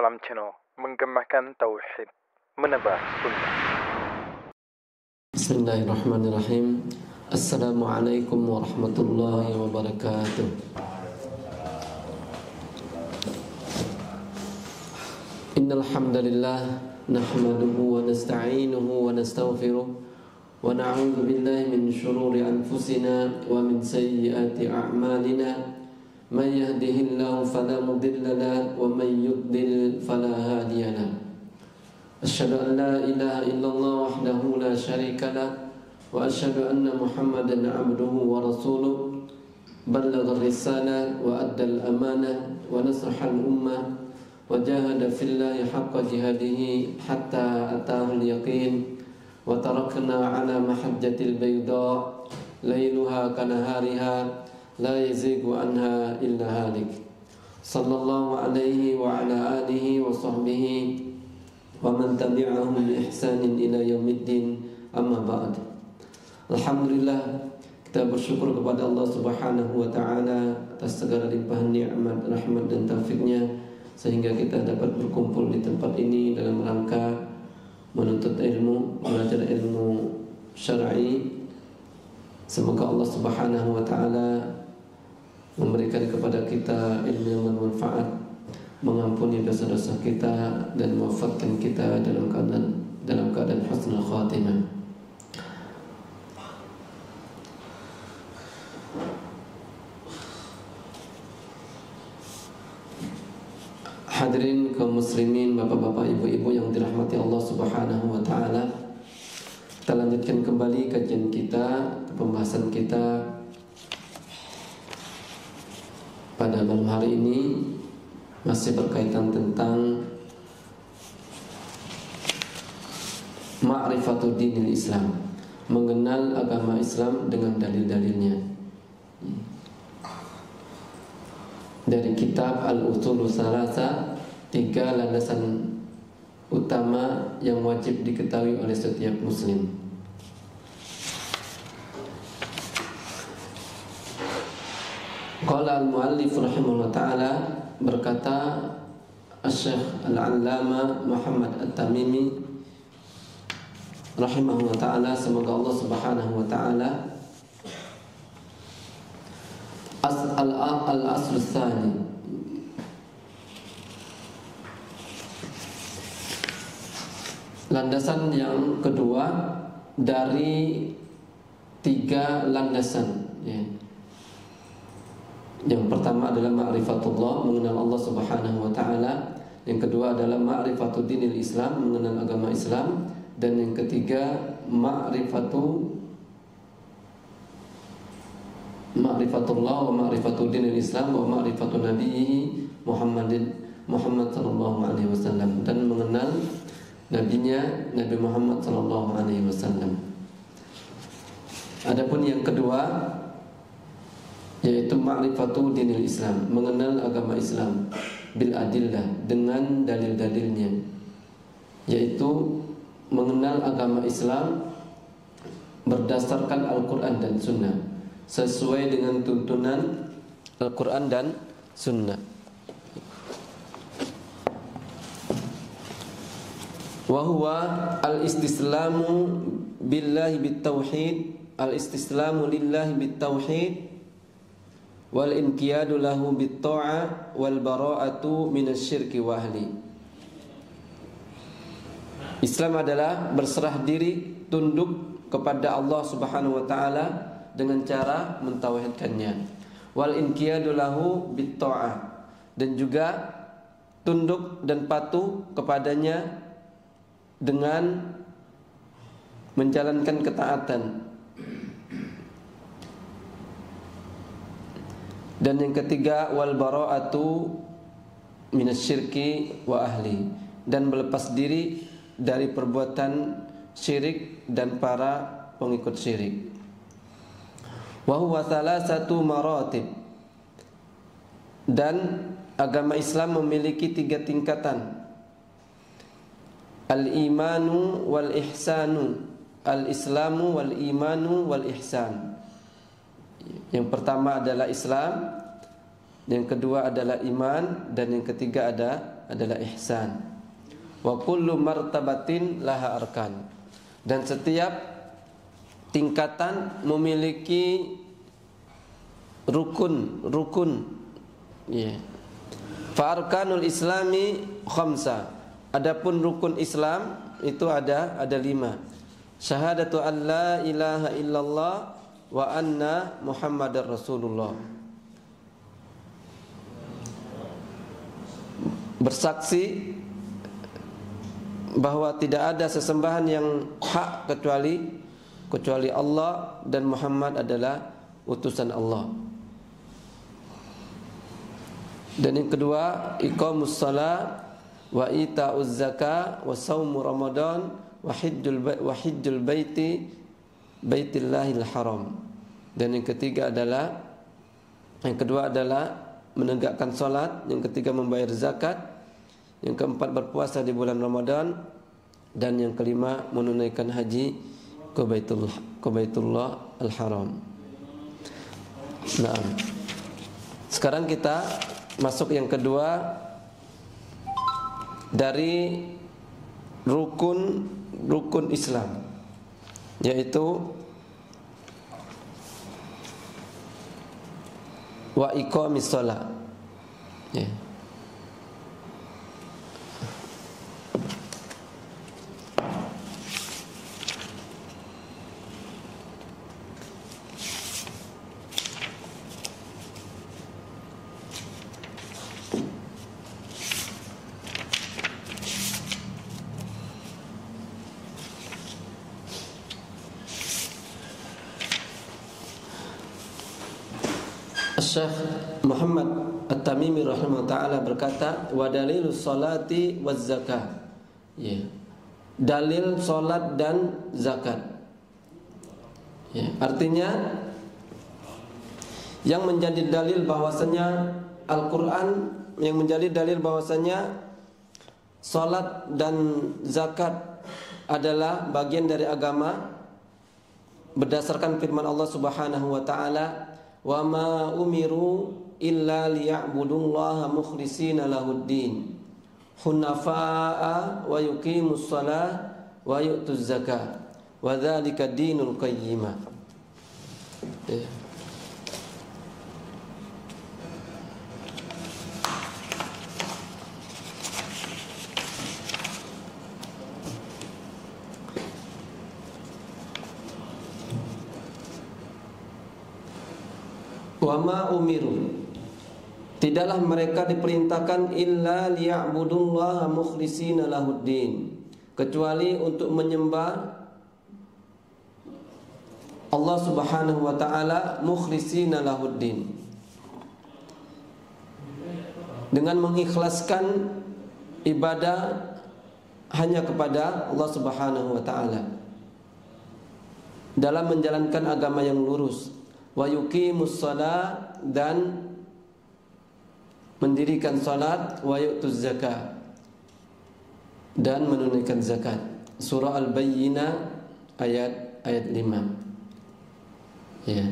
dalam channel Menggemakan Tauhid, Menebar Sunnah. Bismillahirrahmanirrahim. Assalamualaikum warahmatullahi wabarakatuh. Innal hamdalillah nahmaduhu wa nasta'inuhu wa nastaghfiruh wa na'udzu billahi min shururi anfusina wa min sayyiati a'malina. Man yahdihillahu fala mudilla lahu wa man yudlil fala hadiya lahu. Asyhadu an la ilaha illallah wahdahu la syarika lah wa asyhadu anna Muhammadan abduhu wa rasuluh. Ballagha ar-risalah wa adda al-amanah wa nasaha al-ummah wa jahada fillahi haqqa jihadihi hatta ataahu al-yaqin wa tarakna ala mahajjatil bayda lailuha kanahariha la yazigu anha illa halik. Sallallahu alaihi wa ala alihi wa sahbihi wa man tabi'ahum bi ihsanin ila yaumiddin, amma ba'd. Alhamdulillah, kita bersyukur kepada Allah Subhanahu wa taala atas segala limpahan nikmat, rahmat dan taufiknya sehingga kita dapat berkumpul di tempat ini dalam rangka menuntut ilmu, belajar ilmu syar'i. Semoga Allah Subhanahu wa taala memberikan kepada kita ilmu yang bermanfaat, mengampuni dosa-dosa kita dan mewafatkan kita dalam keadaan husnul khatimah. Hadirin kaum muslimin, bapak-bapak, ibu-ibu yang dirahmati Allah Subhanahu wa taala. Kita lanjutkan kembali kajian kita, pembahasan kita pada malam hari ini masih berkaitan tentang ma'rifatul dinil Islam, mengenal agama Islam dengan dalil-dalilnya. Dari kitab Al-Ushul Tsalatsa, 3 landasan utama yang wajib diketahui oleh setiap muslim. Qala al-muallif rahimahullah ta'ala, berkata Asy-Syaikh Al-Allama Muhammad At-Tamimi rahimahullah ta'ala, semoga Allah Subhanahu wa ta'ala, al-asl tsani, landasan yang kedua dari 3 landasan, ya. Yang pertama adalah ma'rifatullah, mengenal Allah Subhanahu wa taala. Yang kedua adalah ma'rifatud dinil Islam, mengenal agama Islam. Dan yang ketiga ma'rifatullah wa ma'rifatud dinil Islam wa ma'rifatun nabiyhi Muhammad sallallahu alaihi wasallam, dan mengenal nabinya Nabi Muhammad sallallahu alaihi wasallam. Adapun yang kedua yaitu ma'rifatu dinil Islam, mengenal agama Islam bil adillah, dengan dalil-dalilnya, yaitu mengenal agama Islam berdasarkan Al-Quran dan Sunnah, sesuai dengan tuntunan Al-Quran dan Sunnah. Wa huwa al-istislamu billahi bit-tauhid, al-istislamu lillahi bit-tauhid wal inqiyadu lahu bit-ta'ah wal bara'atu minasyirki wa ahli. Islam adalah berserah diri, tunduk kepada Allah Subhanahu wa taala dengan cara mentauhidkannya. Wal inqiyadu lahu bit-ta'ah, dan juga tunduk dan patuh kepadanya dengan menjalankan ketaatan. Dan yang ketiga wal bara'atu minasyirki wa ahli, dan melepas diri dari perbuatan syirik dan para pengikut syirik. Wa huwa thalathatu maratib, dan agama Islam memiliki 3 tingkatan. Al-imanu wal ihsanu, al-islamu wal imanu wal ihsan. Yang pertama adalah Islam, yang kedua adalah iman, dan yang ketiga ada adalah ihsan. Wa kullu martabatin laha arkan. Dan setiap tingkatan memiliki rukun. Ya. Fa arkanul islami khamsa. Adapun rukun Islam itu ada 5. Syahadatu an la ilaha illallah wa anna Muhammadar Rasulullah. Bersaksi bahwa tidak ada sesembahan yang hak kecuali Allah dan Muhammad adalah utusan Allah. Dan yang kedua, iqamus shalah wa ita'uz zakah wa shaum Ramadan wa hajjul baitillahil haram. Dan yang kedua adalah menegakkan salat, yang ketiga membayar zakat, yang keempat berpuasa di bulan Ramadan, dan yang kelima menunaikan haji ke Baitullah Al-Haram. Nah, sekarang kita masuk yang kedua dari rukun Islam, yaitu wa iqamis shalah. Ya. Syekh Muhammad At-Tamimi rahimahullah ta'ala berkata, wa dalilus salati waz zakah. Ya. Dalil salat dan zakat. Ya. Artinya yang menjadi dalil bahwasanya Al-Quran, yang menjadi dalil bahwasanya salat dan zakat adalah bagian dari agama berdasarkan firman Allah Subhanahu wa ta'ala, wa ma umiru illa liya'budullaha mukhlishina lahuddin hunafa'a wa yuqimus shalah wa yu'tuz zakah wa dzalika dinul qayyimah. Wa ma umiru, tidaklah mereka diperintahkan illa liya'budullaha mukhlishina lahuddin, kecuali untuk menyembah Allah Subhanahu wa ta'ala mukhlishina lahuddin, dengan mengikhlaskan ibadah hanya kepada Allah Subhanahu wa ta'ala dalam menjalankan agama yang lurus. Wa yuqimus shalah, dan mendirikan salat, wa yu'tuz zakah, dan menunaikan zakat. Surah Al-Bayyinah ayat 5. Ya.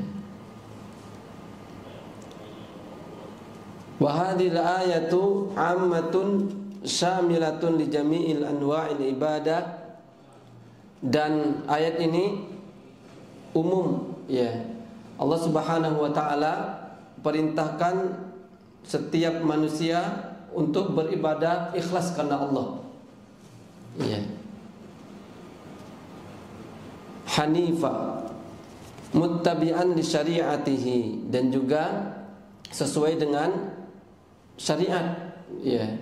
Wa hadhil ayatu ammatun syamilatun li jami'il anwa'il ibadah, dan ayat ini umum, ya. Allah Subhanahu wa ta'ala perintahkan setiap manusia untuk beribadah ikhlas karena Allah. Ya. Hanifa muttabi'an li syari'atihi, dan juga sesuai dengan syariat. Ya.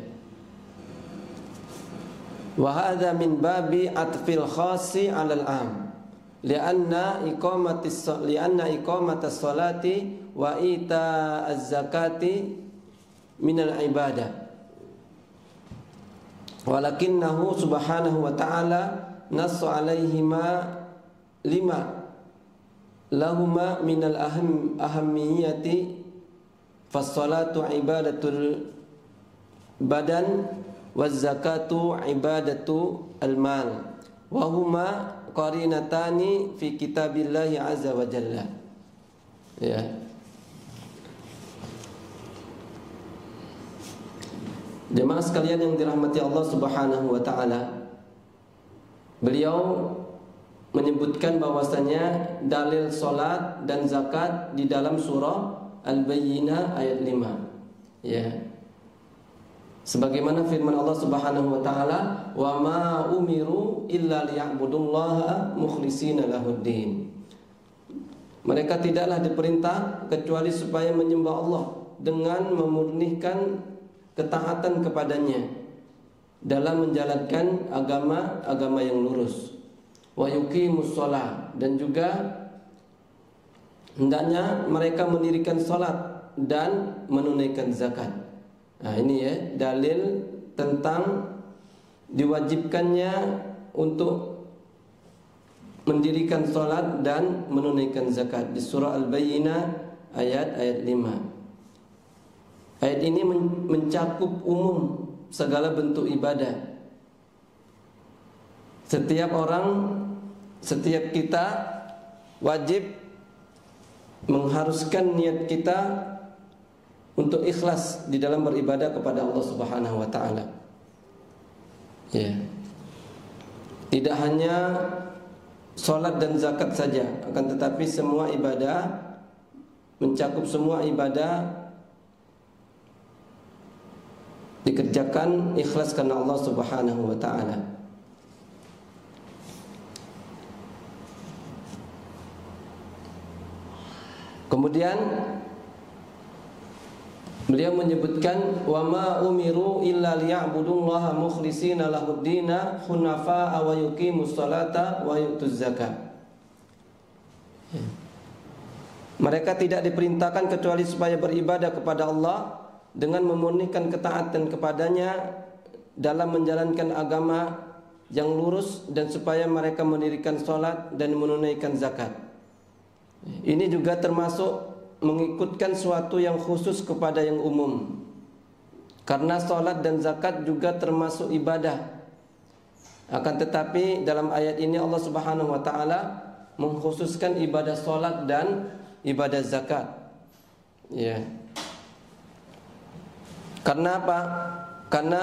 Wa hadza min babi atfil khassi 'alal 'am. Lianna iqamatis salati wa ita'az zakati minal ibadah, walakinnahu subhanahu wa ta'ala nassa alaihima lima lahuma minal ahammiyati, fassalatu ibadatul badan waz zakatu ibadatu al-mal, wa huma qarinatani fi kitabillahi azza wa jalla. Ya. Jemaah sekalian yang dirahmati Allah Subhanahu wa taala, beliau menyebutkan bahwasanya dalil salat dan zakat di dalam surah Al-Bayyinah ayat 5. Ya. Sebagaimana firman Allah Subhanahu wa taala, "Wa ma umiru illa liya'budullaha mukhlishina lahuddin." Mereka tidaklah diperintah kecuali supaya menyembah Allah dengan memurnikan ketaatan kepadanya dalam menjalankan agama yang lurus. Wa yuqimus shalah, dan juga hendaknya mereka mendirikan salat dan menunaikan zakat. Nah, ini ya dalil tentang diwajibkannya untuk mendirikan salat dan menunaikan zakat di surah Al-Bayyinah ayat 5. Ayat ini mencakup umum segala bentuk ibadah. Setiap kita wajib mengharuskan niat kita untuk ikhlas di dalam beribadah kepada Allah Subhanahu wa taala. Ya. Tidak hanya salat dan zakat saja, akan tetapi semua ibadah, mencakup semua ibadah dikerjakan ikhlas karena Allah Subhanahu wa taala. Kemudian beliau menyebutkan, wa ma umiru illa liya'budullaha mukhlishina lahuddina hunafa'a wa yuqimus salata wa yu'tuz zakat. Mereka tidak diperintahkan kecuali supaya beribadah kepada Allah dengan memurnikan ketaatan kepadanya dalam menjalankan agama yang lurus, dan supaya mereka mendirikan salat dan menunaikan zakat. Ini juga termasuk mengikutkan suatu yang khusus kepada yang umum, karena salat dan zakat juga termasuk ibadah. Akan tetapi dalam ayat ini Allah Subhanahu wa taala mengkhususkan ibadah salat dan ibadah zakat. Ya. Karena apa? Karena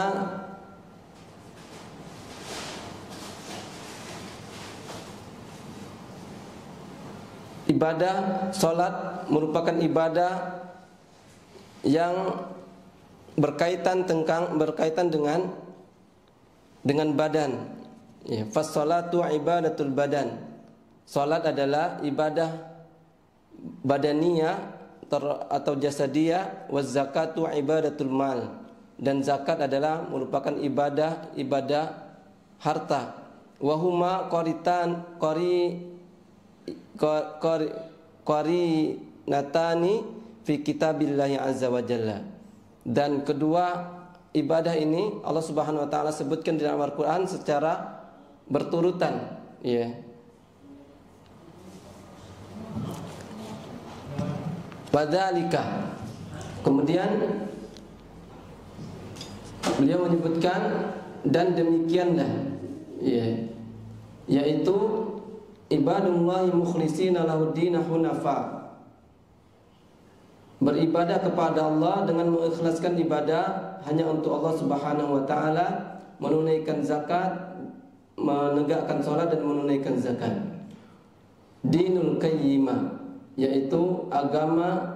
ibadah salat merupakan ibadah yang berkaitan dengan badan. Ya, fas-salatu ibadatul badan. Salat adalah ibadah badaniyah atau jasadiyah, waz zakatu ibadatul mal. Dan zakat adalah merupakan ibadah harta. Wa huma qarinatani fi kitabillahi azza wa jalla. Dan kedua ibadah ini Allah Subhanahu wa taala sebutkan di dalam Al-Qur'an secara berturutan, ya. Wadzalika, kemudian beliau menyebutkan, dan demikianlah, ya, yaitu ibadullahi mukhlishina lahuddin hunafa, beribadah kepada Allah dengan mengikhlaskan ibadah hanya untuk Allah Subhanahu wa taala, menunaikan zakat, menegakkan salat dan menunaikan zakat. Dinul qayyimah, yaitu agama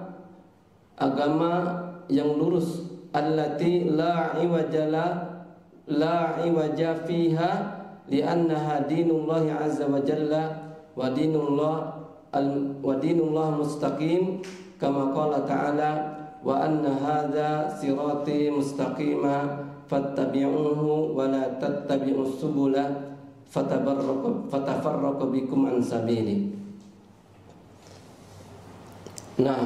yang lurus, allati la iwaja fiha li'annaha dinullahi azza wa jalla wa dinullah mustaqim, kama qala ta'ala, wa anna hadza sirati mustaqima fattabi'uhu wa la tattabi'us subula fatafarraqu bikum an sabili. Nah,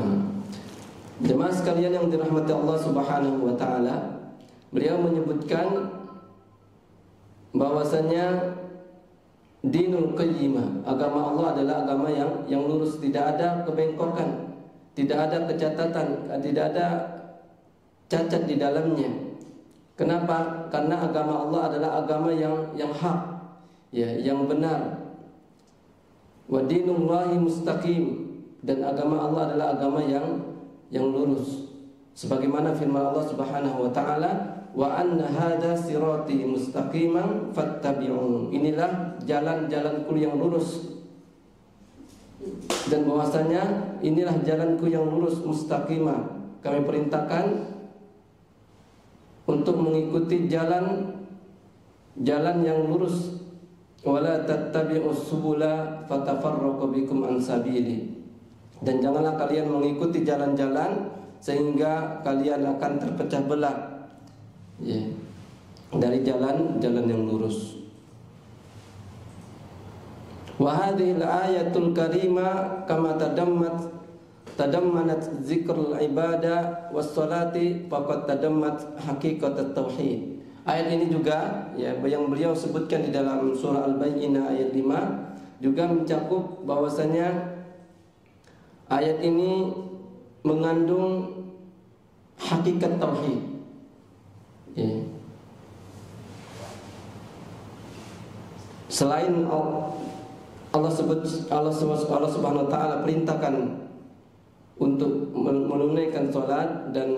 jemaah sekalian yang dirahmati Allah Subhanahu wa taala, beliau menyebutkan bahwasanya dinul qayyimah, agama Allah adalah agama yang lurus, tidak ada kebengkokan, tidak ada kecacatan, tidak ada cacat di dalamnya. Kenapa? Karena agama Allah adalah agama yang hak, ya, yang benar. Wa dinullahi mustaqim, dan agama Allah adalah agama yang lurus. Sebagaimana firman Allah Subhanahu wa taala, wa anna hadza sirati mustaqiman fattabi'u. Inilah jalan-jalanku yang lurus, dan bahwasanya inilah jalanku yang lurus mustaqimah. Kami perintahkan untuk mengikuti jalan yang lurus. Wala tattabi'us subula fatafarraqu bikum an sabili. Dan janganlah kalian mengikuti jalan-jalan sehingga kalian akan terpecah belah dari jalan-jalan yang lurus. Wa hadhil ayatul karimah kama tadammanat zikrul ibadah was salati faqad tadammat haqiqatat tauhid. Ayat ini juga yang beliau sebutkan di dalam surah Al-Bayyinah ayat 5 juga mencakup bahwasanya ayat ini mengandung hakikat tauhid. Selain Allah Subhanahu wa taala perintahkan untuk menunaikan salat dan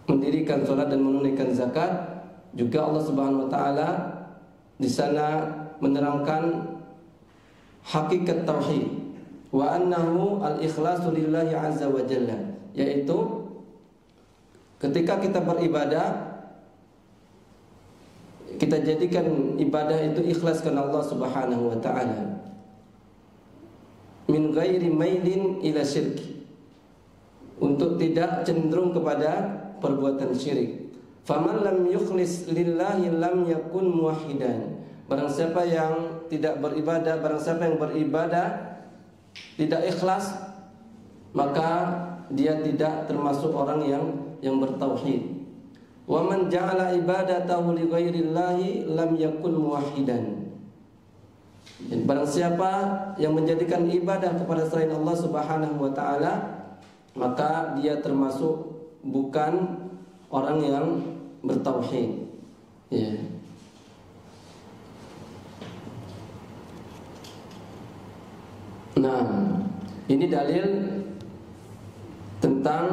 mendirikan salat dan menunaikan zakat, juga Allah Subhanahu wa taala di sana menerangkan hakikat tauhid, wa annahu al-ikhlasu lillahi azza wa jalla, yaitu ketika kita beribadah kita jadikan ibadah itu ikhlas karena Allah Subhanahu wa taala, min ghairi mailin ila syirki, untuk tidak cenderung kepada perbuatan syirik. Faman lam yukhlis lillahi lam yakun muwahhidan. Barang siapa yang tidak beribadah, barang siapa yang beribadah tidak ikhlas, maka dia tidak termasuk orang yang bertauhid. Wa man ja'ala ibadatahu li ghairillahi lam yakun muwahhidan. Barang siapa yang menjadikan ibadah kepada selain Allah Subhanahu wa taala, maka dia termasuk bukan orang yang bertauhid. Nah, ini dalil tentang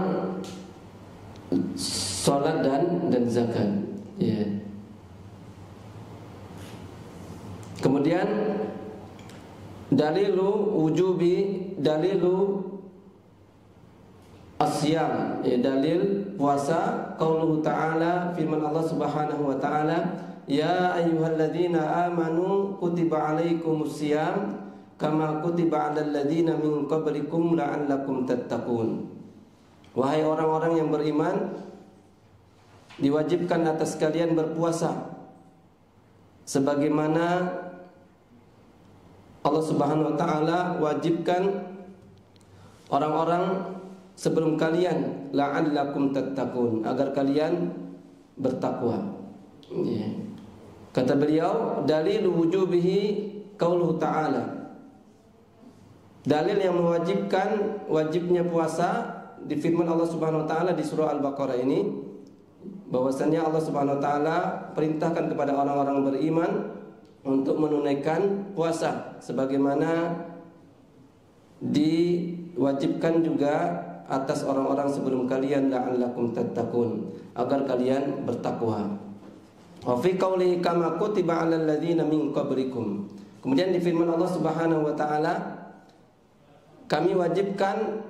salat dan zakat. Kemudian dalilu asyam, dalil puasa, qauluhu ta'ala, firman Allah Subhanahu wa ta'ala, ya ayyuhalladzina amanu kutiba alaikumus syiyam kama kutiba 'alal ladzina min qablikum la'allakum tattaqun. Wahai orang-orang yang beriman, diwajibkan atas kalian berpuasa sebagaimana Allah Subhanahu wa taala wajibkan orang-orang sebelum kalian, la'allakum tattaqun, agar kalian bertakwa. Kata beliau, dalil wujubihi qauluhu ta'ala, dalil yang mewajibkan wajibnya puasa di firman Allah Subhanahu wa taala di surah Al-Baqarah ini, bahwasanya Allah Subhanahu wa taala perintahkan kepada orang-orang beriman untuk menunaikan puasa sebagaimana diwajibkan juga atas orang-orang sebelum kalian, la'allakum tattaqun, agar kalian bertakwa. Wa fi qoulihi kama kutiba 'alal ladzina min qablikum. Kemudian di firman Allah Subhanahu wa taala, kami wajibkan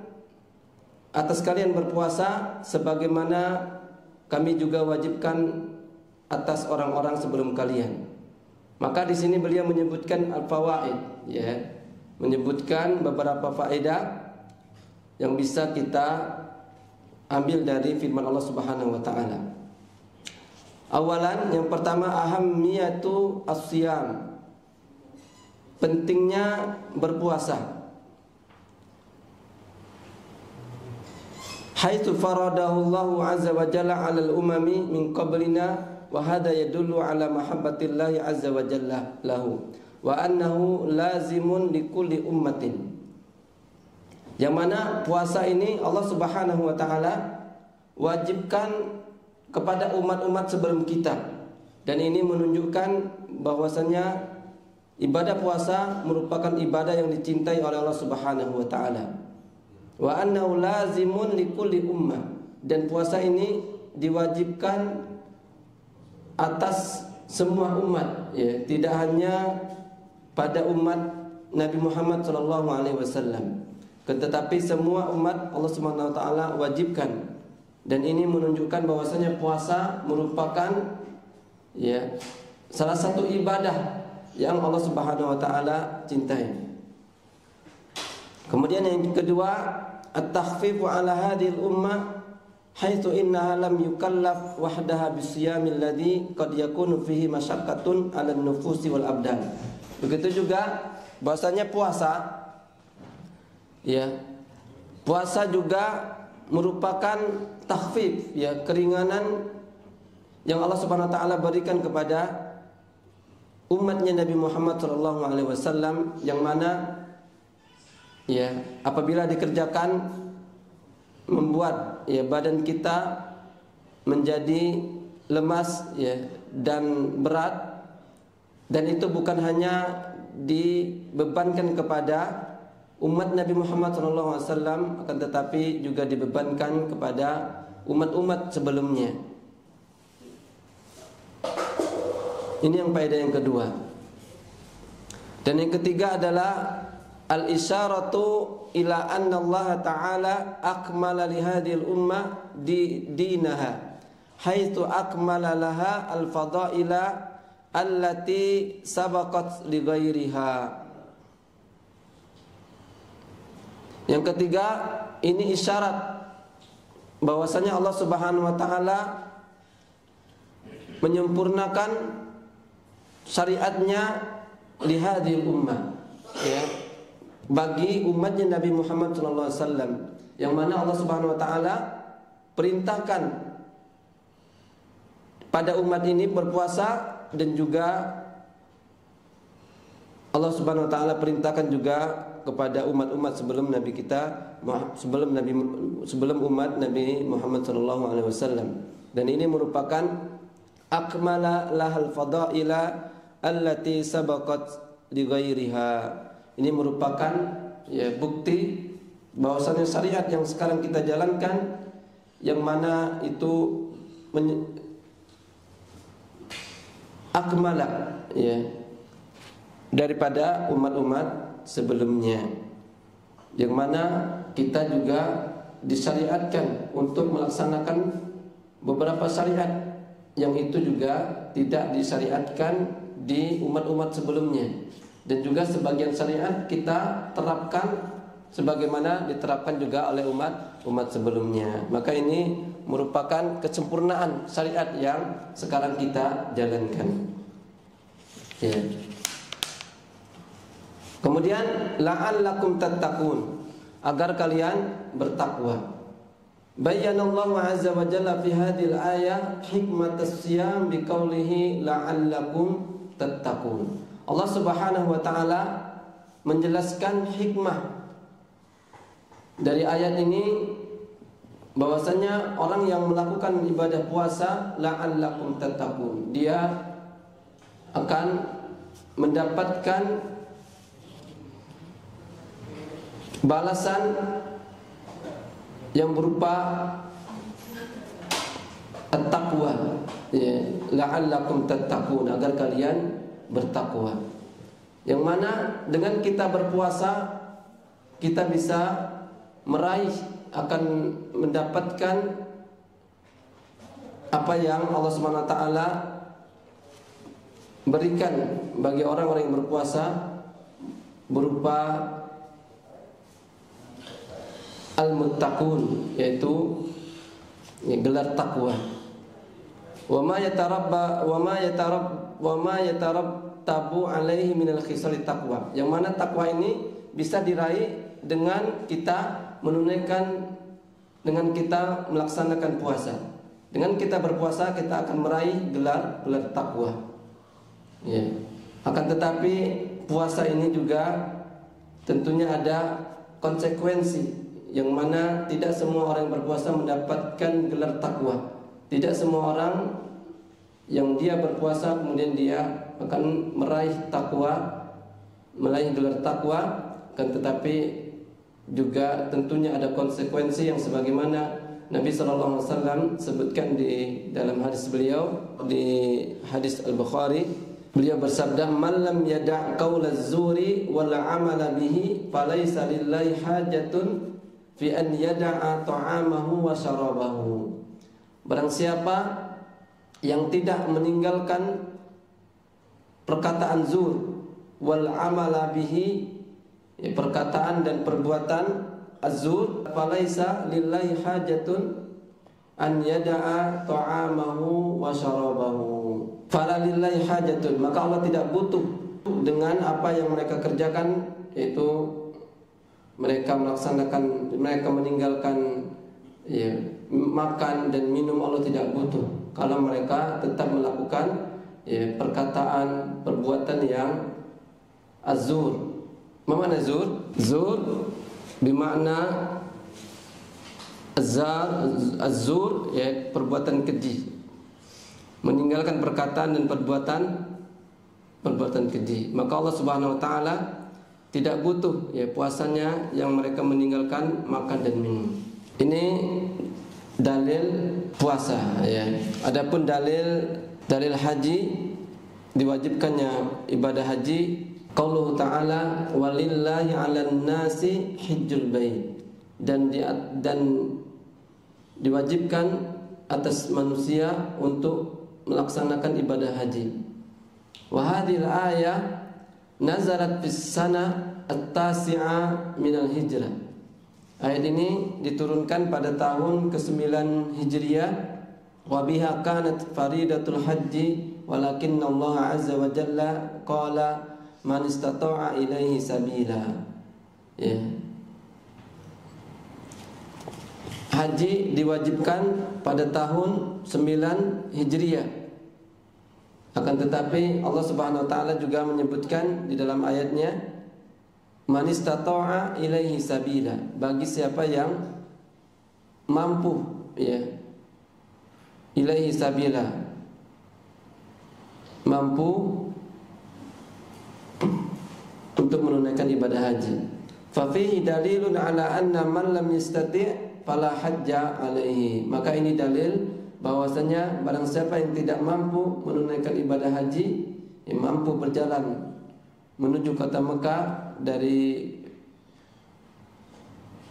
atas kalian berpuasa sebagaimana kami juga wajibkan atas orang-orang sebelum kalian. Maka di sini beliau menyebutkan al-fawaid, menyebutkan beberapa faedah yang bisa kita ambil dari firman Allah Subhanahu wa taala. Awalan, yang pertama, ahammiyatu as-siyam, pentingnya berpuasa. Haitsu faradahu Allah azza wa jalla 'alal umami min qablina wa hadha yadullu 'ala mahabbatillahi azza wa jalla lahu wa annahu lazimun likulli ummatin. Yang mana puasa ini Allah Subhanahu wa taala wajibkan kepada umat-umat sebelum kita, dan ini menunjukkan bahwasanya ibadah puasa merupakan ibadah yang dicintai oleh Allah Subhanahu wa taala. Wa annahu lazimun likulli ummah, dan puasa ini diwajibkan atas semua umat, ya, tidak hanya pada umat Nabi Muhammad SAW, tetapi semua umat Allah Subhanahu wa taala wajibkan. Dan ini menunjukkan bahwasanya puasa merupakan, ya, salah satu ibadah yang Allah Subhanahu wa taala cintai. Kemudian yang kedua, at-takhfifu 'ala hadhil ummah haitsu innaha lam yukallaf wahdaha bisiyamil ladzi qad yakunu fihi masyaqqatun 'alan nufusi wal abdan. Begitu juga bahwasanya puasa, ya, puasa juga merupakan takhfif, ya, keringanan yang Allah Subhanahu wa taala berikan kepada umatnya Nabi Muhammad SAW, yang mana, ya, apabila dikerjakan membuat, ya, badan kita menjadi lemas, ya, dan berat, dan itu bukan hanya dibebankan kepada umat Nabi Muhammad SAW, akan tetapi juga dibebankan kepada umat-umat sebelumnya. Ini yang faedah yang kedua. Dan yang ketiga adalah al-isyaratu ila anna Allah Ta'ala akmala li hadhil ummah dinaha haitsu akmala laha al-fadaila allati sabaqat li ghairiha. Yang ketiga, ini isyarat bahwasanya Allah Subhanahu wa taala menyempurnakan syariatnya li hadhil ummah, ya, bagi umatnya Nabi Muhammad SAW, yang mana Allah Subhanahu wa taala perintahkan pada umat ini berpuasa, dan juga Allah Subhanahu wa taala perintahkan juga kepada umat-umat sebelum Nabi kita, sebelum umat Nabi Muhammad SAW. Dan ini merupakan akmala lahal fadaila allati sabaqat li ghairiha. Ini merupakan, ya, bukti bahwasanya syariat yang sekarang kita jalankan, yang mana itu akmala, ya, daripada umat-umat sebelumnya, yang mana kita juga disyariatkan untuk melaksanakan beberapa syariat yang itu juga tidak disyariatkan di umat-umat sebelumnya, dan juga sebagian syariat kita terapkan sebagaimana diterapkan juga oleh umat sebelumnya. Maka ini merupakan kesempurnaan syariat yang sekarang kita jalankan, ya. Kemudian la'allakum tattaqun, agar kalian bertakwa. Bayyanallahu azza wa jalla fi hadhil ayah hikmatas siyam biqaulihi la'allakum tattaqun. Allah Subhanahu wa taala menjelaskan hikmah dari ayat ini, bahwasanya orang yang melakukan ibadah puasa la'allakum tattaqun, dia akan mendapatkan balasan yang berupa at-taqwa, ya, la'allakum tattaqun, agar kalian bertakwa. Yang mana dengan kita berpuasa kita bisa meraih, akan mendapatkan apa yang Allah Subhanahu wa taala berikan bagi orang-orang yang berpuasa, berupa al-muttaqun, yaitu, ya, gelar takwa. Wa ma yatarattabu alaihi minal khisali taqwa, yang mana takwa ini bisa diraih dengan kita menunaikan, dengan kita melaksanakan puasa. Dengan kita berpuasa kita akan meraih gelar takwa, ya. Akan tetapi puasa ini juga tentunya ada konsekuensi, yang mana tidak semua orang yang berpuasa mendapatkan gelar takwa. Tidak semua orang yang dia berpuasa kemudian dia akan meraih takwa, meraih gelar takwa, kan, tetapi juga tentunya ada konsekuensi yang sebagaimana Nabi sallallahu alaihi wasallam sebutkan di dalam hadis beliau di hadis Al-Bukhari, beliau bersabda, "Man lam yada' qaulaz zuri wal 'amala bihi falaysa lillahi hajatun fi an yada'a ta'amahu wa syarabahu." Barang siapa yang tidak meninggalkan perkataan zur wal 'amala bihi, perkataan dan perbuatan az-zur, falaisa lillahi hajatun an yada'a ta'amahu wa syarabahu. Fala lillahi hajatun, maka Allah tidak butuh dengan apa yang mereka kerjakan, yaitu mereka meninggalkan makan dan minum. Allah tidak butuh kalau mereka tetap melakukan perkataan, perbuatan yang az-zur. Mana zur? Zur bermakna az-zur, perbuatan keji. Meninggalkan perkataan dan perbuatan keji. Maka Allah Subhanahu wa taala tidak butuh puasanya yang mereka meninggalkan makan dan minum. Ini dalil puasa Adapun dalil haji, diwajibkannya ibadah haji, qauluhu ta'ala walillahi 'alan nasi hajjul bait, dan diwajibkan atas manusia untuk melaksanakan ibadah haji. Wa hadhil ayah nazarat fis sana at-tasi'a minal hijrah. Ayat ini diturunkan pada tahun ke-9 Hijriah. Wa biha kanat faridatul haji walakinna Allah azza wa jalla qala man istata'a ilaihi sabila. Haji diwajibkan pada tahun 9 Hijriah. Akan tetapi Allah Subhanahu wa taala juga menyebutkan di dalam ayatnya, man istata'a ilaihi sabila, bagi siapa yang mampu ilaihi sabila, mampu untuk menunaikan ibadah haji. Fa fihi dalilun ala anna man lam yastati' fala hajja alaihi. Maka ini dalil bahwasanya barang siapa yang tidak mampu menunaikan ibadah haji, yang mampu berjalan menuju kota Mekah dari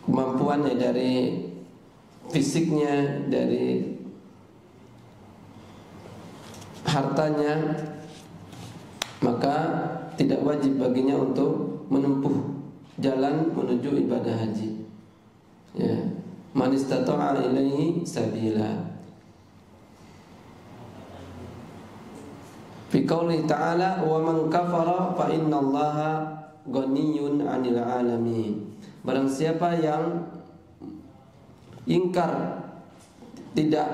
kemampuannya, dari fisiknya, dari hartanya, maka tidak wajib baginya untuk menempuh jalan menuju ibadah haji. Man istata'a ilaihi sabila. Fi qouli ta'ala wa man kafara fa innallaha ghaniyyun 'anil 'alamin. Barang siapa yang ingkar, tidak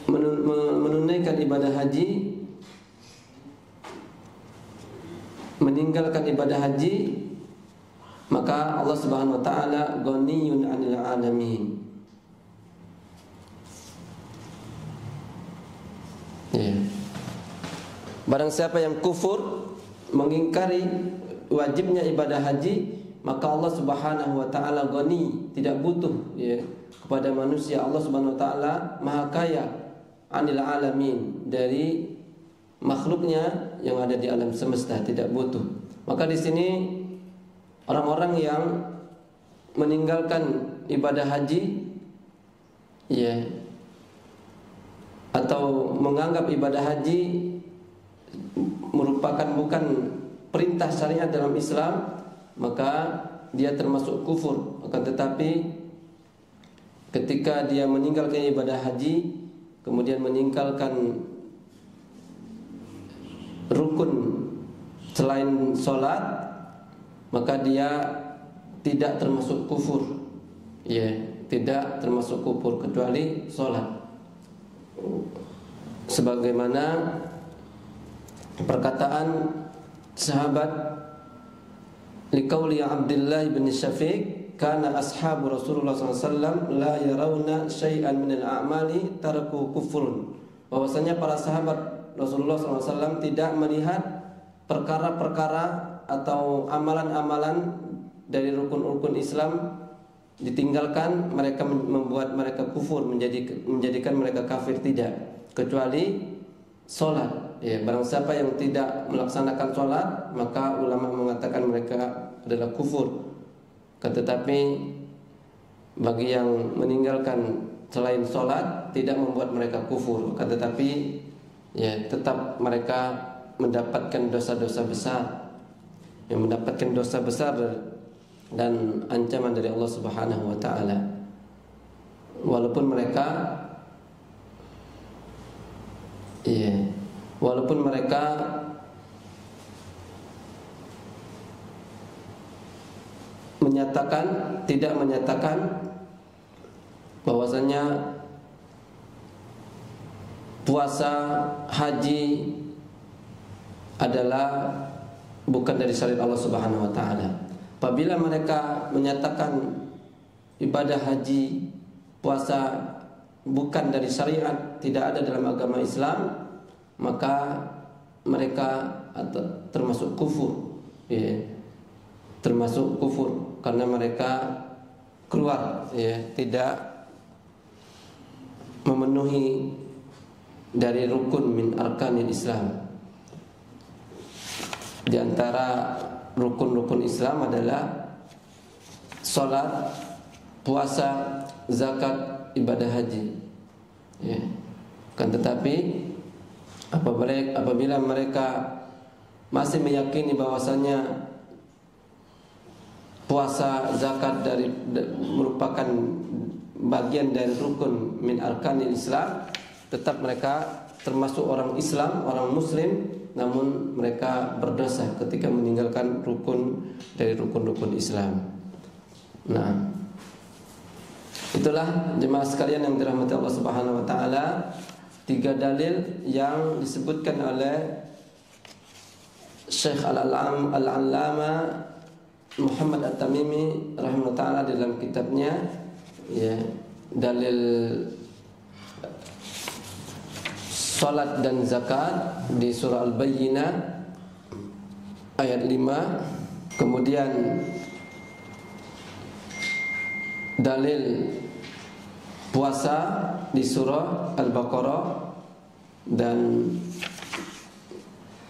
menunaikan ibadah haji, meninggalkan ibadah haji, maka Allah Subhanahu wa taala ghaniyyun 'anil 'alamin. Barang siapa yang kufur, mengingkari wajibnya ibadah haji, maka Allah Subhanahu wa taala ghani, tidak butuh kepada manusia. Allah Subhanahu wa taala maha kaya 'anil 'alamin, dari makhluknya yang ada di alam semesta, tidak butuh. Maka di sini orang-orang yang meninggalkan ibadah haji atau menganggap ibadah haji merupakan bukan perintah syariat dalam Islam, maka dia termasuk kufur. Akan tetapi ketika dia meninggalkan ibadah haji, kemudian meninggalkan rukun selain sholat, maka dia tidak termasuk kufur. Tidak termasuk kufur kecuali sholat. Sebagaimana perkataan sahabat liqauli Abdullah bin Syafiq, kana ashabu Rasulullah SAW la yarawna syai'an minal a'mali taraku kufrun. Bahwasanya para sahabat Rasulullah SAW tidak melihat perkara-perkara atau amalan-amalan dari rukun-rukun Islam ditinggalkan, mereka membuat mereka kufur, menjadikan mereka kafir, tidak, kecuali solat. Ya, barang siapa yang tidak melaksanakan solat, maka ulama mengatakan mereka adalah kufur. Tetapi bagi yang meninggalkan selain solat tidak membuat mereka kufur, tetapi ya tetap mereka mendapatkan dosa-dosa besar, yang mendapatkan dosa besar dan ancaman dari Allah Subhanahu wa taala. Walaupun mereka tidak menyatakan bahwasanya puasa, haji adalah bukan dari syariat Allah Subhanahu wa taala. Apabila mereka menyatakan ibadah haji, puasa bukan dari syariat, tidak ada dalam agama Islam, maka mereka termasuk kufur, ya. Termasuk kufur karena mereka keluar, ya, tidak memenuhi dari rukun min arkanil Islam. Di antara rukun-rukun Islam adalah salat, puasa, zakat, ibadah haji. Ya. Kan tetapi apabila mereka masih meyakini bahwasanya puasa, zakat merupakan bagian dari rukun min arkanil Islam, tetap mereka termasuk orang Islam, orang Muslim, namun mereka berdosa ketika meninggalkan rukun dari rukun-rukun Islam. Nah, itulah jemaah sekalian yang dirahmati Allah Subhanahu wa taala, 3 dalil yang disebutkan oleh Syekh Al-Allama Muhammad At-Tamimi rahimahullah taala dalam kitabnya, ya, dalil salat dan zakat di surah Al-Bayyinah ayat 5. Kemudian dalil puasa di surah Al-Baqarah, dan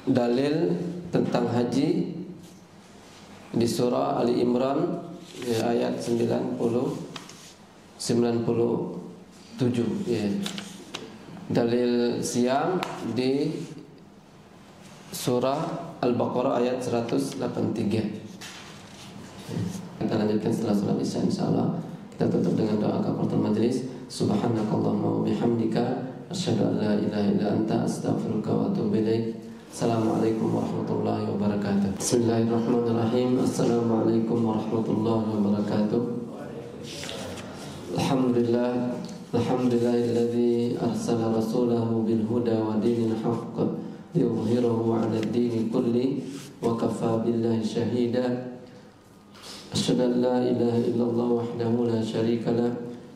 dalil tentang haji di surah Ali Imran, ya, ayat 97, ya. Dalil siam di surah Al-Baqarah ayat 183. Kita lanjutkan setelah salat Isya insyaallah. Kita tutup dengan doa kafaratul majelis. Subhanakallahumma wa bihamdika asyhadu an la ilaha illa anta astaghfiruka wa atubu ilaik. Assalamualaikum warahmatullahi wabarakatuh. Bismillahirrahmanirrahim. Assalamualaikum warahmatullahi wabarakatuh. Alhamdulillahilladzi arsala rasulahu bil huda wa dinil haqq liyudhhirahu 'ala ad-dini kulli wa kafaa billahi shahida. Asyhadu an la ilaha illallah wahdahu la syarika lah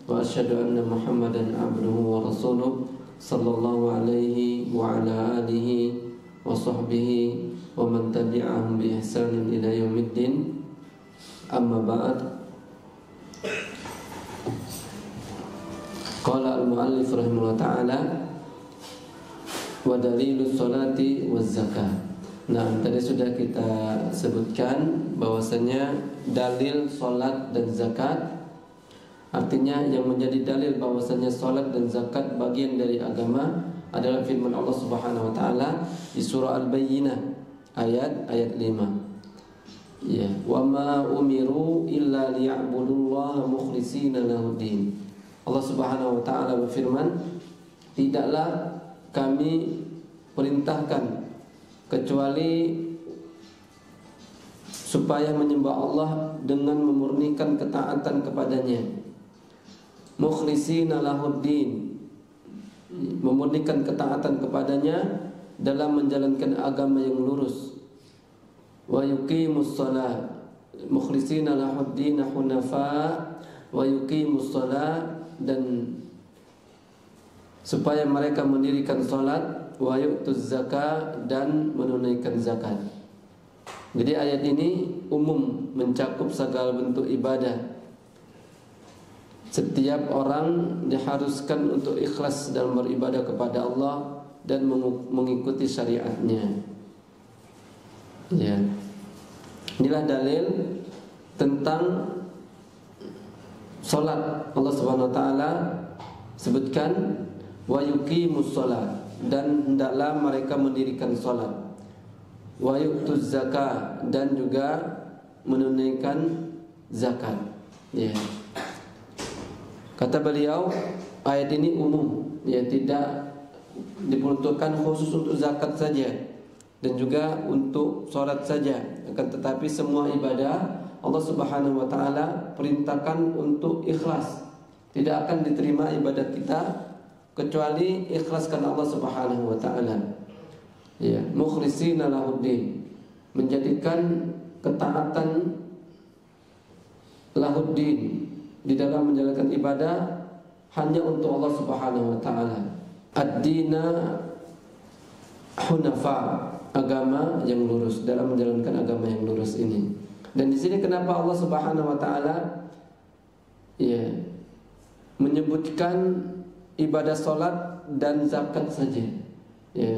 wa asyhadu anna Muhammadan 'abduhu wa rasuluh sallallahu alaihi wa ala alihi wa sahbihi wa man tabi'ahum bi ihsanin ila yaumiddin. Amma ba'd. Qala al-muallif rahimahullah ta'ala wa dalilus salati waz zakah. Nah, tadi sudah kita sebutkan bahwasanya dalil salat dan zakat, artinya yang menjadi dalil bahwasanya salat dan zakat bagian dari agama adalah firman Allah Subhanahu wa taala di surah Al-Bayyinah ayat 5. Ya, wa ma umiru illa liya'budullaha mukhlishina lahuddin. Allah Subhanahu wa taala berfirman, tidaklah kami perintahkan kecuali supaya menyembah Allah dengan memurnikan ketaatan kepadanya. Mukhlishina lahuddin, memurnikan ketaatan kepadanya dalam menjalankan agama yang lurus. Wa yuqimus shalah mukhlishina lahuddin hunafa wa yuqimus shalah, dan supaya mereka mendirikan salat, wa yu'tuz zakah, dan menunaikan zakat. Jadi ayat ini umum mencakup segala bentuk ibadah. Setiap orang diharuskan untuk ikhlas dalam beribadah kepada Allah dan mengikuti syariatnya. Ya. Inilah dalil tentang salat. Allah Subhanahu wa taala sebutkan wa yuqimus shalah, dan hendaklah mereka mendirikan salat. Wa yu'tuz zakah, dan juga menunaikan zakat. Ya. Kata beliau, ayat ini umum, ya, tidak diperuntukkan khusus untuk zakat saja dan juga untuk salat saja. Akan tetapi semua ibadah Allah Subhanahu wa taala perintahkan untuk ikhlas. Tidak akan diterima ibadah kita kecuali ikhlas karena Allah Subhanahu wa taala. Ya, mukhlishina lahuddin, menjadikan ketaatan lahuddin di dalam menjalankan ibadah hanya untuk Allah Subhanahu wa taala. Ad-dina hunafa, agama yang lurus, dalam menjalankan agama yang lurus ini. Dan di sini kenapa Allah Subhanahu wa taala ya menyebutkan ibadah salat dan zakat saja. Ya,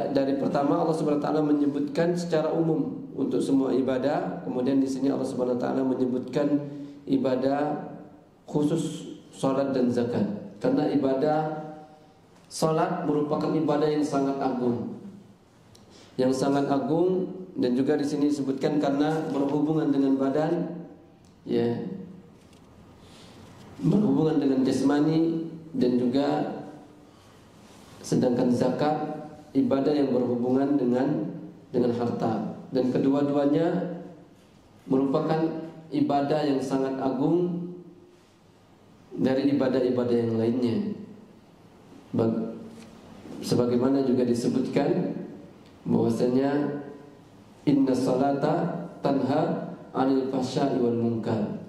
dari pertama Allah Subhanahu wa taala menyebutkan secara umum untuk semua ibadah, kemudian di sini Allah Subhanahu wa taala menyebutkan ibadah khusus salat dan zakat. Karena ibadah salat merupakan ibadah yang sangat agung. Yang sangat agung, dan juga di sini disebutkan karena berhubungan dengan badan, ya. Berhubungan dengan jasmani, dan juga sedangkan zakat ibadah yang berhubungan dengan harta, dan kedua-duanya merupakan ibadah yang sangat agung dari ibadah-ibadah yang lainnya. Sebagaimana juga disebutkan bahwasanya inna salata tanha 'anil fahsya'i wal munkar.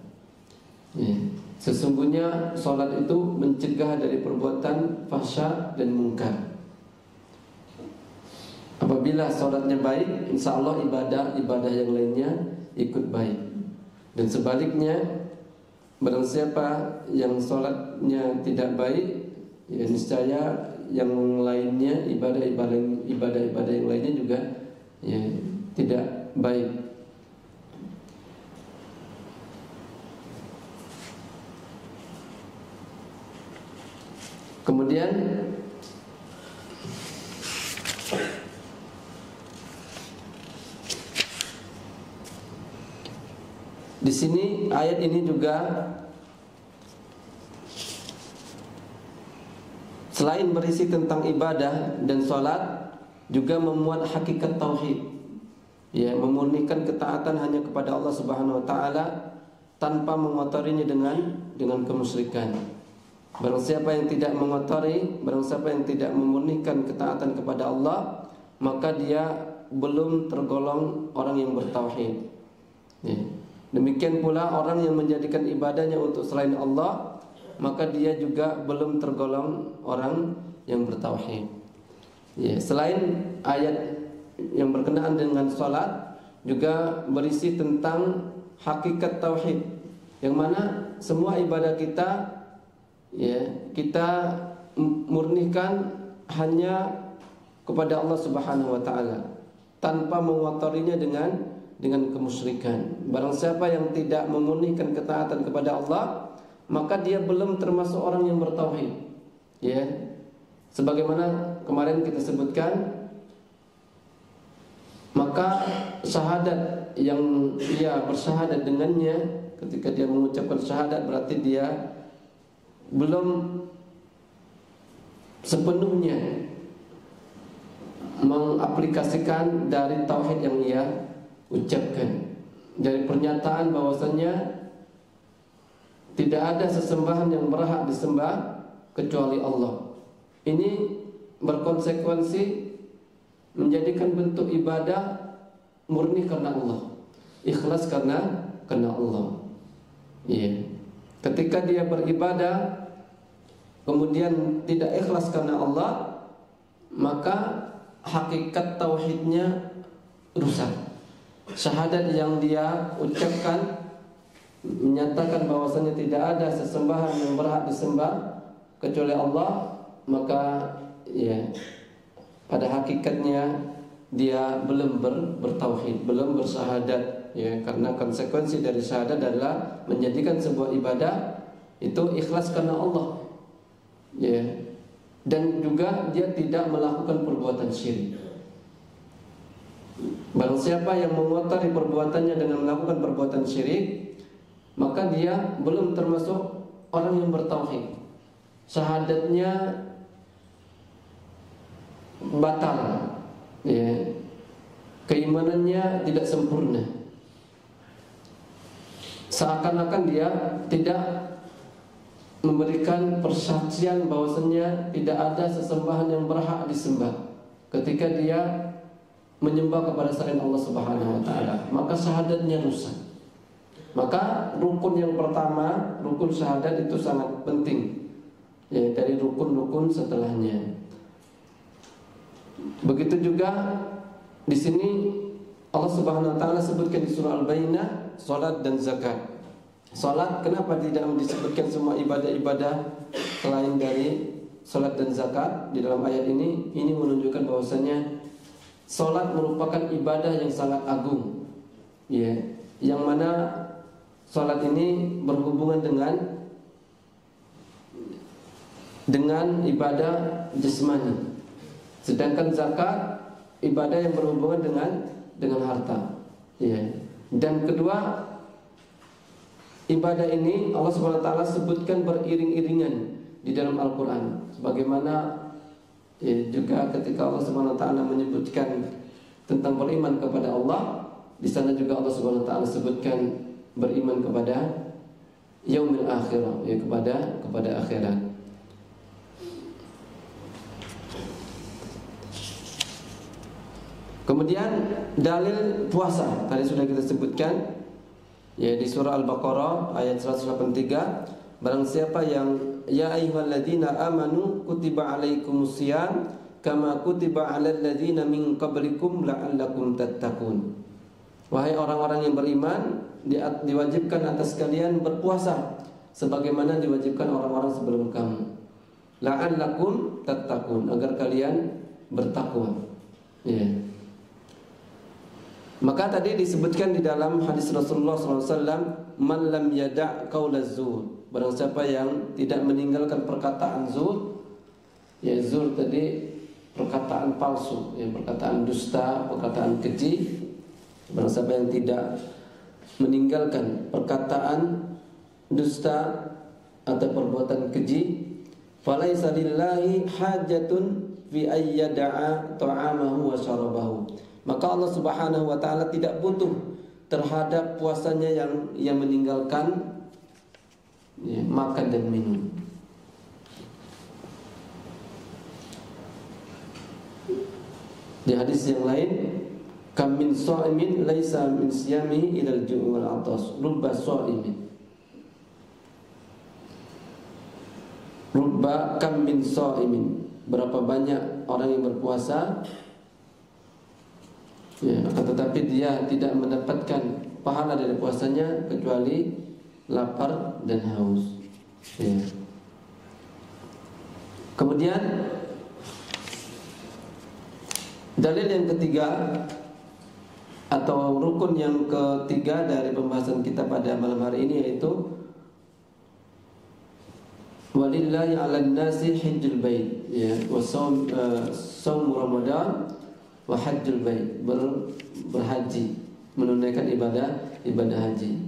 Ya. Sesungguhnya salat itu mencegah dari perbuatan fahsya dan munkar. Apabila salatnya baik, insya Allah ibadah yang lainnya ikut baik. Dan sebaliknya, barang siapa yang salatnya tidak baik, ya niscaya yang lainnya ibadah yang lainnya juga ya tidak baik. Kemudian di sini ayat ini juga selain berisi tentang ibadah dan sholat, juga memuat hakikat tauhid. Ya, memurnikan ketaatan hanya kepada Allah Subhanahu wa taala tanpa mengotorinya dengan kemusyrikan. Barang siapa yang tidak mengotori, barang siapa yang tidak memurnikan ketaatan kepada Allah, maka dia belum tergolong orang yang bertauhid. Ya. Demikian pula orang yang menjadikan ibadahnya untuk selain Allah, maka dia juga belum tergolong orang yang bertauhid. Ya, selain ayat yang berkenaan dengan salat, juga berisi tentang hakikat tauhid, yang mana semua ibadah kita, ya, kita murnikan hanya kepada Allah Subhanahu wa taala tanpa mengotorinya dengan kemusyrikan. Barang siapa yang tidak memurnikan ketaatan kepada Allah, maka dia belum termasuk orang yang bertauhid. Ya. Sebagaimana kemarin kita sebutkan, maka syahadat yang dia bersyahadat dengannya, ketika dia mengucapkan syahadat, berarti dia belum sepenuhnya mengaplikasikan dari tauhid yang ia ucapkan, dari pernyataan bahwasanya tidak ada sesembahan yang berhak disembah kecuali Allah. Ini berkonsekuensi menjadikan bentuk ibadah murni karena Allah, ikhlas karena Allah. Iya. Ketika dia beribadah kemudian tidak ikhlas karena Allah, maka hakikat tauhidnya rusak. Syahadat yang dia ucapkan menyatakan bahwasanya tidak ada sesembahan yang berhak disembah kecuali Allah, maka ya pada hakikatnya dia belum bertauhid, belum bersyahadat, ya, karena konsekuensi dari syahadat adalah menjadikan sebuah ibadah itu ikhlas karena Allah, ya, dan juga dia tidak melakukan perbuatan syirik. Barang siapa yang mengotori perbuatannya dengan melakukan perbuatan syirik, maka dia belum termasuk orang yang bertauhid. Syahadatnya batal, ya. Keimanannya tidak sempurna. Seakan-akan dia tidak memberikan persaksian bahwasanya tidak ada sesembahan yang berhak disembah ketika dia menyembah kepada selain Allah Subhanahu wa taala, maka syahadatnya rusak. Maka rukun yang pertama, rukun syahadat itu sangat penting, ya, dari rukun-rukun setelahnya. Begitu juga di sini Allah Subhanahu wa taala sebutkan di surah Al-Baqarah salat dan zakat. Salat, kenapa tidak disebutkan semua ibadah-ibadah selain dari salat dan zakat di dalam ayat ini? Ini menunjukkan bahwasanya salat merupakan ibadah yang sangat agung, ya, yang mana salat ini berhubungan dengan ibadah jasmani. Sedangkan zakat ibadah yang berhubungan dengan harta, ya. Dan kedua, ibadah ini Allah Subhanahu wa taala sebutkan beriring-iringan di dalam Al-Qur'an. Sebagaimana ya, juga ketika Allah Subhanahu wa taala menyebutkan tentang beriman kepada Allah, di sana juga Allah Subhanahu wa taala sebutkan beriman kepada yaumil akhirah, ya, kepada akhirat. Kemudian dalil puasa tadi sudah kita sebutkan, ya, di surah Al-Baqarah ayat 183, barang siapa yang ya ayyuhalladzina amanu kutiba alaikumusiyam kama kutiba alal ladzina min qablikum la'allakum tattaqun. Wahai orang-orang yang beriman, diwajibkan atas kalian berpuasa sebagaimana diwajibkan orang-orang sebelum kamu. La'allakum tattaqun, agar kalian bertakwa. Ya. Maka tadi disebutkan di dalam hadis Rasulullah SAW, man lam yada' qaulaz zur, barang siapa yang tidak meninggalkan perkataan zur, ya, zur tadi perkataan palsu, ya, perkataan dusta, perkataan keji. Barang siapa yang tidak meninggalkan perkataan dusta atau perbuatan keji, falaisa lillahi hajatun fi ayyada'a ta'amahu wa syarabahu, maka Allah Subhanahu wa taala tidak butuh terhadap puasanya yang meninggalkan, ya, makan dan minum. Di hadis yang lain, kam min sha'imin laisa min siyamihi ilal ju'i wal 'atas, rubba sha'imin. Rubba kam min sha'imin, berapa banyak orang yang berpuasa, ya, tetapi dia tidak mendapatkan pahala dari puasanya kecuali lapar dan haus, ya. Kemudian dalil yang ketiga atau rukun yang ketiga dari pembahasan kita pada malam hari ini yaitu walillahi 'alan nasi hajjul bait, ya, wa shaum Ramadan wa hajjul bait, berhaji, menunaikan ibadah haji.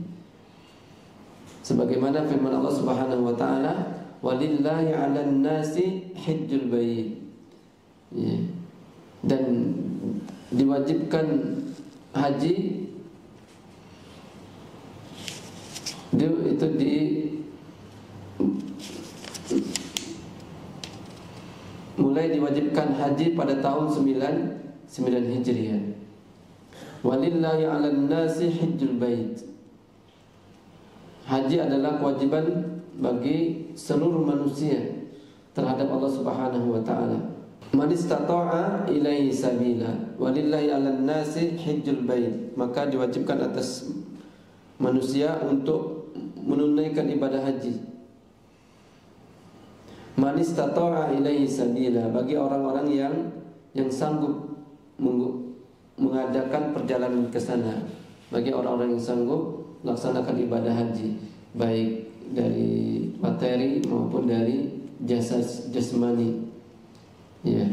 Sebagaimana firman Allah Subhanahu wa taala, walillahi 'alan nasi hajjul bait, ya, dan diwajibkan haji itu mulai diwajibkan haji pada tahun 9 Hijriah. Walillahi 'alan nasi hajjul bait. Haji adalah kewajiban bagi seluruh manusia terhadap Allah Subhanahu wa taala. Man istata'a ilaihi sabila walillahi 'alan nasi hajjul bait, maka diwajibkan atas manusia untuk menunaikan ibadah haji. Man istata'a ilaihi sabila, bagi orang-orang yang sanggup mengadakan perjalanan ke sana, bagi orang-orang yang sanggup melaksanakan ibadah haji, baik dari materi maupun dari jasa jasmani. Ya.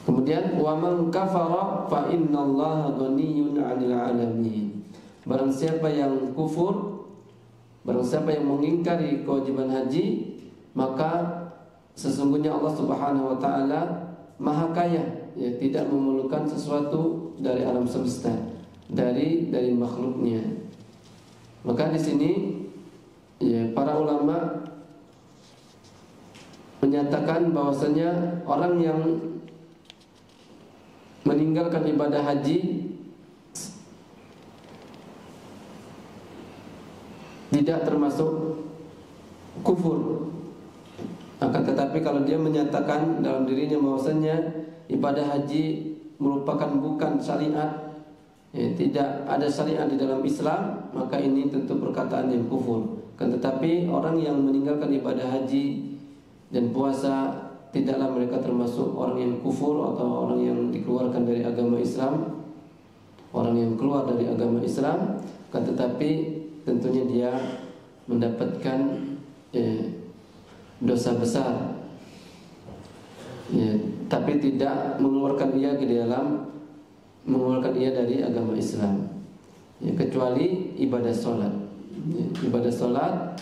Kemudian wa man kafara fa innallaha ghaniyyun 'anil 'alamin. Barang siapa yang kufur, barang siapa yang mengingkari kewajiban haji, maka sesungguhnya Allah Subhanahu wa taala Maha Kaya, ya, tidak memerlukan sesuatu dari alam semesta, dari makhluknya. Maka di sini ya, para ulama menyatakan bahwasanya orang yang meninggalkan ibadah haji tidak termasuk kufur. Akan tetapi kalau dia menyatakan dalam dirinya bahwasanya ibadah haji merupakan bukan syariat, ya, tidak ada syariat di dalam Islam, maka ini tentu perkataan yang kufur. Akan tetapi orang yang meninggalkan ibadah haji dan puasa, tidaklah mereka termasuk orang yang kufur atau orang yang dikeluarkan dari agama Islam, orang yang keluar dari agama Islam. Akan tetapi tentunya dia mendapatkan dosa besar, ya, tapi tidak mengeluarkan ia dari agama Islam, ya, kecuali ibadah sholat. Ya, ibadah sholat,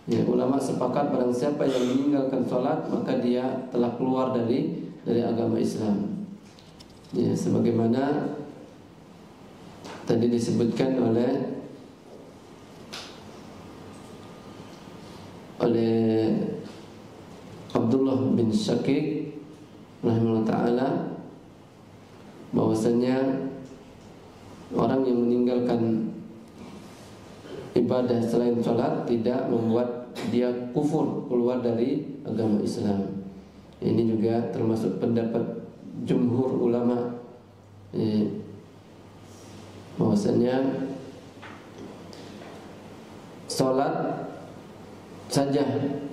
ya, ulama sepakat barang siapa yang meninggalkan sholat maka dia telah keluar dari agama Islam. Ya, sebagaimana tadi disebutkan oleh Abdullah bin Syakik rahimahullah ta'ala, bahwasanya orang yang meninggalkan ibadah selain sholat tidak membuat dia kufur, keluar dari agama Islam. Ini juga termasuk pendapat jumhur ulama, bahwasanya sholat saja,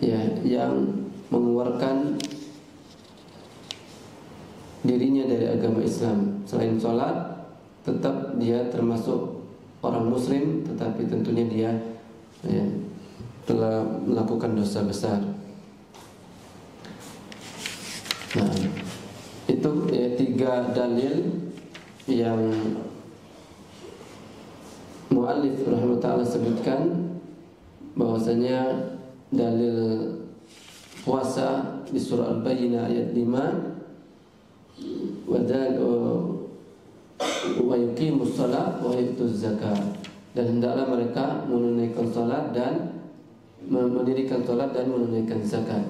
ya, yang mengeluarkan dirinya dari agama Islam. Selain sholat tetap dia termasuk orang muslim, tetapi tentunya dia, ya, telah melakukan dosa besar. Nah, itu, ya, 3 dalil yang muallif rahimahullah ta'ala sebutkan, bahwasanya dalil puasa di surah Al-Bayyinah ayat 5, wa yuqimus shalah wa yutuz zakat, dan hendaklah mereka menunaikan salat dan mendirikan salat dan menunaikan zakat.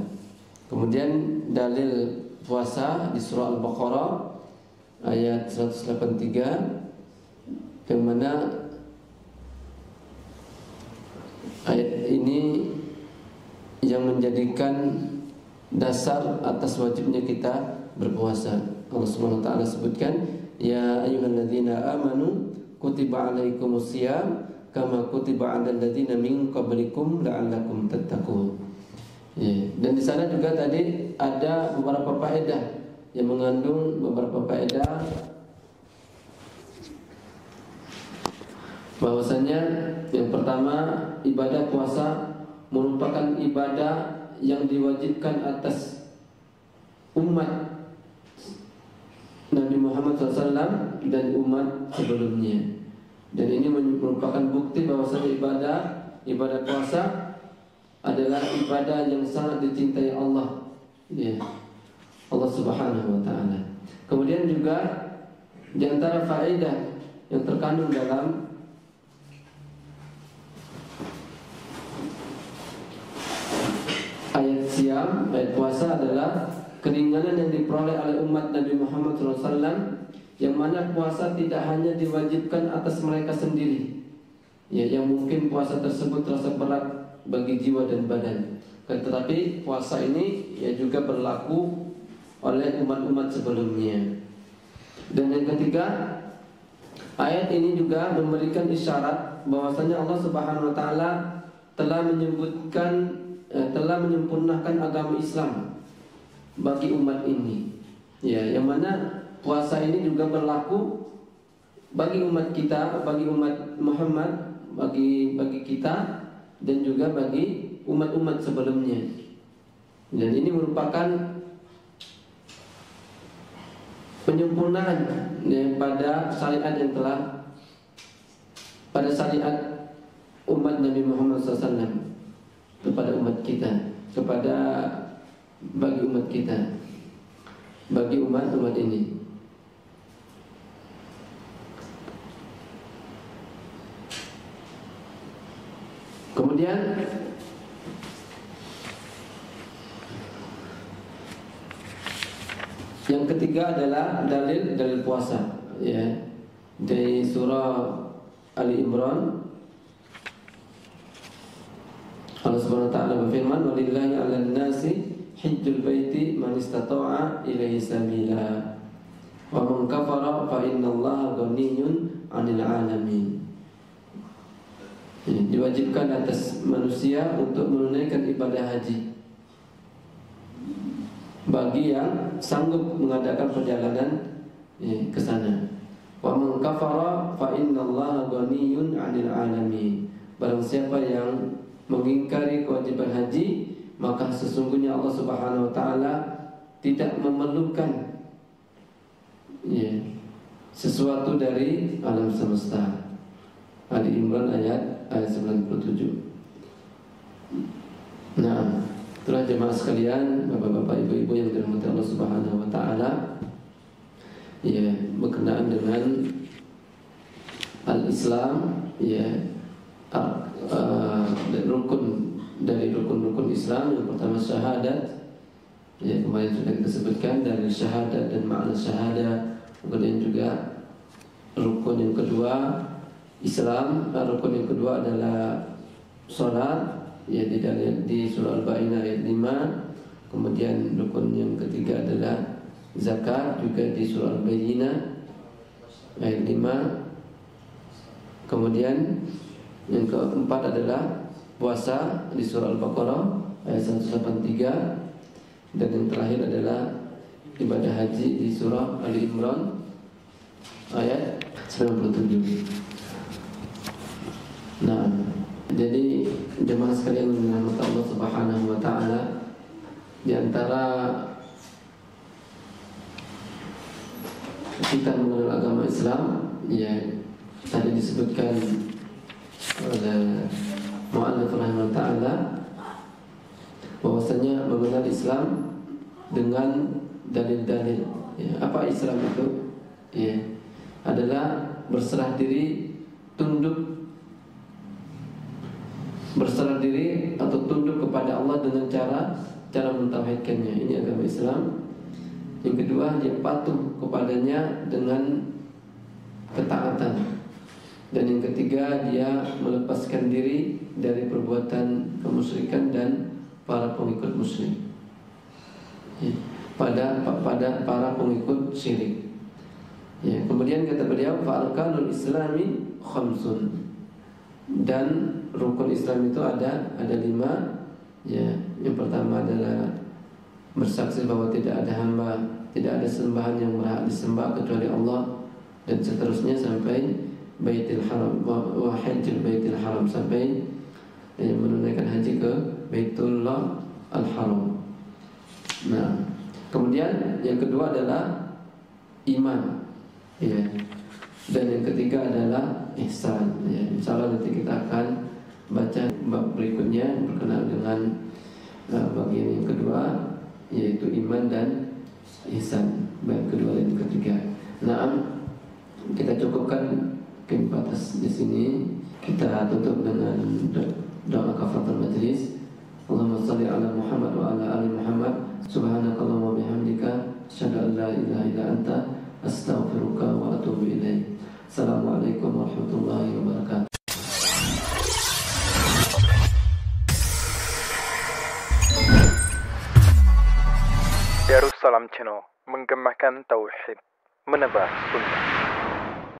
Kemudian dalil puasa di surah Al-Baqarah ayat 183, yang mana ayat ini yang menjadikan dasar atas wajibnya kita berpuasa. Allah Subhanahu wa taala sebutkan, ya ayyuhalladzina amanu kutiba alaikumusiyam kama kutiba 'alal ladzina min qablikum la'allakum tattaqun. Ya, dan di sana juga tadi ada beberapa faedah yang mengandung beberapa faedah, bahwasanya yang pertama, ibadah puasa merupakan ibadah yang diwajibkan atas umat Nabi Muhammad SAW dan umat sebelumnya. Dan ini merupakan bukti bahwasanya ibadah puasa adalah ibadah yang sangat dicintai Allah, ya, Allah Subhanahu wa taala. Kemudian juga di antara faedah yang terkandung dalam ayat siam, ayat puasa, adalah keringanan yang diperoleh oleh umat Nabi Muhammad SAW, yang mana puasa tidak hanya diwajibkan atas mereka sendiri, ya, yang mungkin puasa tersebut terasa berat bagi jiwa dan badan, Tetapi puasa ini ya juga berlaku oleh umat-umat sebelumnya. Dan yang ketiga, ayat ini juga memberikan isyarat bahwasanya Allah Subhanahu wa taala telah menyempurnakan agama Islam bagi umat ini. Ya, yang mana puasa ini juga berlaku bagi umat kita, bagi umat Muhammad, bagi kita dan juga bagi umat-umat sebelumnya. Dan ini merupakan penyempurnaan pada syariat yang telah pada syariat umat Nabi Muhammad SAW kepada umat kita, bagi umat kita, bagi umat ini. Kemudian yang ketiga adalah dalil puasa, ya, dari surah Ali Imran. Allah Subhanahu wa taala berfirman, "Walillahi 'alan nasi hajjul baiti man istata'a ilaihi sabila wa man kafara fa innallaha ghaniyyun 'anil 'alamin." Diwajibkan atas manusia untuk menunaikan ibadah haji bagi yang sanggup mengadakan perjalanan ke sana. Wa man kafara fa innallaha ghaniyyun 'anil 'alamin. Barang siapa yang mengingkari kewajiban haji, maka sesungguhnya Allah Subhanahu wa taala tidak memerlukan sesuatu dari alam semesta. Ali Imran ayat 97. Nah, itulah jemaah sekalian, bapak-bapak, ibu-ibu yang dirahmati Allah Subhanahu wa taala, ya, berkenaan dengan al-Islam, ya, rukun dari rukun-rukun Islam. Yang pertama syahadat, ya, kemarin sudah kita sebutkan dari syahadat dan makna syahadat. Kemudian juga rukun yang kedua Islam, rukun yang kedua adalah sholat, ya, di surah Al-Baqarah ayat 5. Kemudian rukun yang ketiga adalah zakat, juga di surah Al-Baqarah ayat 5. Kemudian yang keempat adalah puasa di surah Al-Baqarah ayat 183. Dan yang terakhir adalah ibadah haji di surah Ali Imran ayat 97. Nah, jadi jemaah sekalian yang dirahmati Allah Subhanahu wa taala, di antara kita mengenal agama Islam, ya, tadi disebutkan oleh Mu'allif rahimahullah ta'ala bahwasanya mengenal Islam dengan dalil-dalil, ya. Apa Islam itu? Ya, adalah berserah diri, berserah diri atau tunduk kepada Allah dengan cara mentauhidkannya. Ini agama Islam. Yang kedua, dia patuh kepadanya dengan ketaatan. Dan yang ketiga, dia melepaskan diri dari perbuatan kemusyrikan dan para pengikut musyrik, ya, pada para pengikut syirik. Ya, kemudian kata beliau, fa'arkanul islami khamsun. Dan rukun Islam itu ada 5. Ya, yang pertama adalah bersaksi bahwa tidak ada sembahan yang berhak disembah kecuali Allah, dan seterusnya sampai Baitul Haram wa hajjul Baitul Haram, sampai menunaikan haji ke Baitullah Al-Haram. Nah, kemudian yang kedua adalah iman, ya. Dan yang ketiga adalah ihsan, ya. Insyaallah nanti kita akan baca bab berikutnya berkenaan dengan bagian yang kedua, yaitu iman dan ihsan, bab kedua dan ketiga. Nah, kita cukupkan batas di sini. Kita tutup dengan doa kafaratul majlis. Allahumma shalli ala Muhammad wa ala ali Muhammad. Subhanakallahumma wa bihamdika asyhadu an la ilaha illa anta astaghfiruka wa atubu ilaik. Assalamualaikum warahmatullahi wabarakatuh. Darussalam Channel menggemakan tauhid, menebar sunnah.